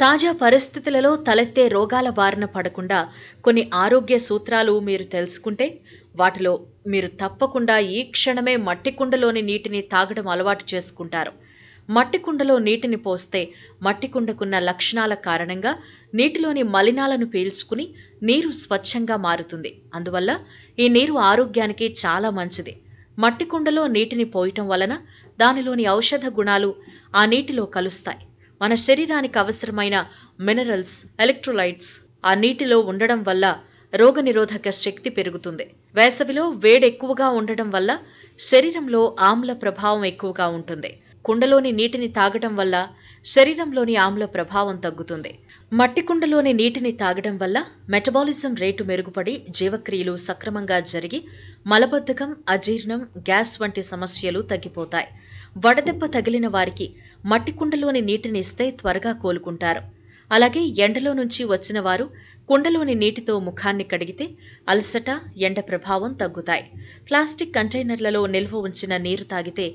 తాజా పరిస్థితులలో తలెత్తే రోగాల బారిన పడకుండా కొన్ని ఆరోగ్య సూత్రాలు మీరు తెలుసుకుంటే వాటిలో మీరు తప్పకుండా ఈ క్షణమే మట్టి కుండలోని నీటిని తాగడం అలవాటు చేసుకుంటారు. మట్టి కుండలో నీటిని పోస్తే మట్టి కుండకున్న లక్షణాల కారణంగా నీటిలోని మలినాలను పీల్చుకుని నీరు స్వచ్ఛంగా మారుతుంది. అందువల్ల ఈ నీరు ఆరోగ్యానికి చాలా మంచిది. మట్టి కుండలో నీటిని పోయటం వలన దానిలోని ఔషధ గుణాలు ఆ నీటిలో కలుస్తాయి. మన శరీరానికి అవసరమైన మినరల్స్, ఎలక్ట్రోలైట్స్ ఆ నీటిలో ఉండడం వల్ల రోగనిరోధక శక్తి పెరుగుతుంది. వేసవిలో వేడి ఎక్కువగా ఉండడం వల్ల శరీరంలో ఆమ్ల ప్రభావం ఎక్కువగా ఉంటుంది. కుండలోని నీటిని తాగడం వల్ల శరీరంలోని ఆమ్ల ప్రభావం తగ్గుతుంది. మట్టి కుండలోని నీటిని తాగడం వల్ల మెటబాలిజం రేటు మెరుగుపడి జీవక్రియలు సక్రమంగా జరిగి మలబద్ధకం, అజీర్ణం, గ్యాస్ వంటి సమస్యలు తగ్గిపోతాయి. వడదెబ్బ తగిలిన వారికి మట్టి కుండలోని నీటిని ఇస్తే త్వరగా కోలుకుంటారు. అలాగే ఎండలో నుంచి వచ్చిన వారు కుండలోని నీటితో ముఖాన్ని కడిగితే అలసట, ఎండ ప్రభావం తగ్గుతాయి. ప్లాస్టిక్ కంటైనర్లలో నిల్వ ఉంచిన నీరు తాగితే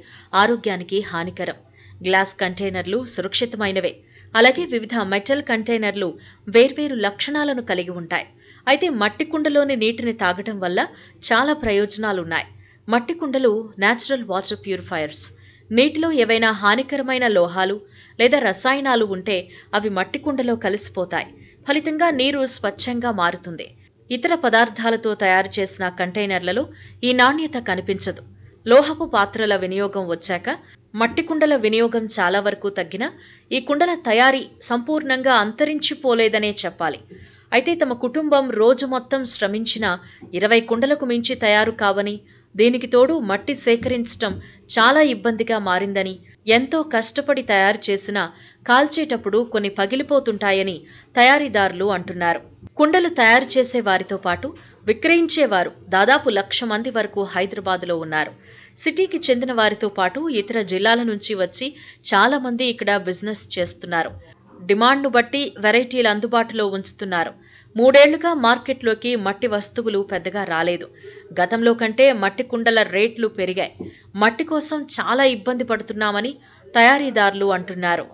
ఆరోగ్యానికి హానికరం. గ్లాస్ కంటైనర్లు సురక్షితమైనవే. అలాగే వివిధ మెటల్ కంటైనర్లు వేర్వేరు లక్షణాలను కలిగి ఉంటాయి. అయితే మట్టి కుండలోని నీటిని తాగటం వల్ల చాలా ప్రయోజనాలున్నాయి. మట్టి కుండలు న్యాచురల్ వాటర్ ప్యూరిఫైయర్స్. నీటిలో ఏవైనా హానికరమైన లోహాలు లేదా రసాయనాలు ఉంటే అవి మట్టి కుండలో కలిసిపోతాయి. ఫలితంగా నీరు స్వచ్ఛంగా మారుతుంది. ఇతర పదార్థాలతో తయారు చేసిన కంటైనర్లలో ఈ నాణ్యత కనిపించదు. లోహపు పాత్రల వినియోగం వచ్చాక మట్టి కుండల వినియోగం చాలా వరకు తగ్గినా ఈ కుండల తయారీ సంపూర్ణంగా అంతరించిపోలేదనే చెప్పాలి. అయితే తమ కుటుంబం రోజు మొత్తం శ్రమించిన 20 కుండలకు మించి తయారు కావని, దీనికి తోడు మట్టి సేకరించటం చాలా ఇబ్బందిగా మారిందని, ఎంతో కష్టపడి తయారు చేసినా కాల్చేటప్పుడు కొన్ని పగిలిపోతుంటాయని తయారీదారులు అంటున్నారు. కుండలు తయారు చేసే వారితో పాటు విక్రయించేవారు దాదాపు 1,00,000 మంది వరకు హైదరాబాద్లో ఉన్నారు. సిటీకి చెందిన వారితో పాటు ఇతర జిల్లాల నుంచి వచ్చి చాలా మంది ఇక్కడ బిజినెస్ చేస్తున్నారు. డిమాండ్ను బట్టి వెరైటీలు అందుబాటులో ఉంచుతున్నారు. 3 ఏళ్లుగా మార్కెట్లోకి మట్టి వస్తువులు పెద్దగా రాలేదు. గతంలో కంటే మట్టి కుండల రేట్లు పెరిగాయి. మట్టి కోసం చాలా ఇబ్బంది పడుతున్నామని తయారీదారులు అంటున్నారు.